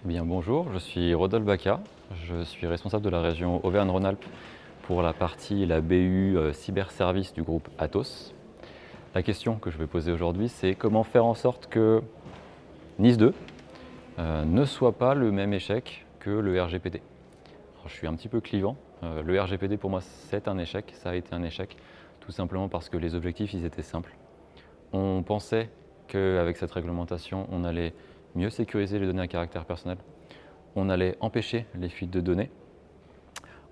Eh bien, bonjour, je suis Rodolphe Baca, je suis responsable de la région Auvergne-Rhône-Alpes pour la partie, la BU cyberservice du groupe Atos. La question que je vais poser aujourd'hui, c'est comment faire en sorte que NIS 2 ne soit pas le même échec que le RGPD. Alors, je suis un petit peu clivant. Le RGPD pour moi c'est un échec, ça a été un échec, tout simplement parce que les objectifs ils étaient simples. On pensait qu'avec cette réglementation, on allait mieux sécuriser les données à caractère personnel, on allait empêcher les fuites de données,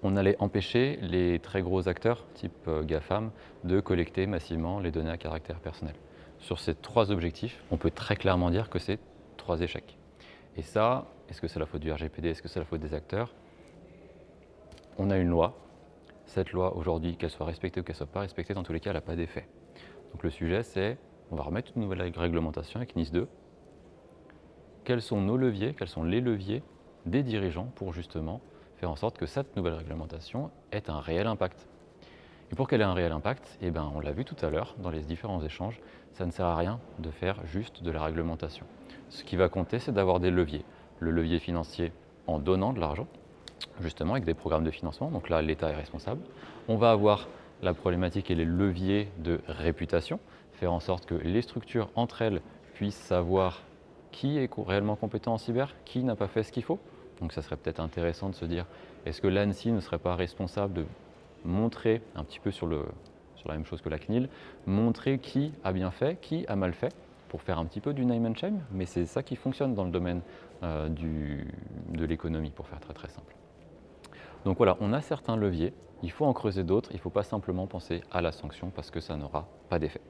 on allait empêcher les très gros acteurs, type GAFAM, de collecter massivement les données à caractère personnel. Sur ces trois objectifs, on peut très clairement dire que c'est trois échecs. Et ça, est-ce que c'est la faute du RGPD, est-ce que c'est la faute des acteurs? On a une loi. Cette loi, aujourd'hui, qu'elle soit respectée ou qu'elle ne soit pas respectée, dans tous les cas, elle n'a pas d'effet. Donc le sujet, c'est, on va remettre une nouvelle réglementation avec NIS 2. Quels sont nos leviers, quels sont les leviers des dirigeants pour justement faire en sorte que cette nouvelle réglementation ait un réel impact. Et pour qu'elle ait un réel impact, eh ben, on l'a vu tout à l'heure dans les différents échanges, ça ne sert à rien de faire juste de la réglementation. Ce qui va compter, c'est d'avoir des leviers. Le levier financier en donnant de l'argent, justement avec des programmes de financement, donc là l'État est responsable. On va avoir la problématique et les leviers de réputation, faire en sorte que les structures entre elles puissent savoir qui est réellement compétent en cyber, qui n'a pas fait ce qu'il faut. Donc ça serait peut-être intéressant de se dire, est-ce que l'ANSSI ne serait pas responsable de montrer un petit peu sur la même chose que la CNIL, montrer qui a bien fait, qui a mal fait, pour faire un petit peu du name and shame, mais c'est ça qui fonctionne dans le domaine de l'économie, pour faire très très simple. Donc voilà, on a certains leviers, il faut en creuser d'autres, il ne faut pas simplement penser à la sanction parce que ça n'aura pas d'effet.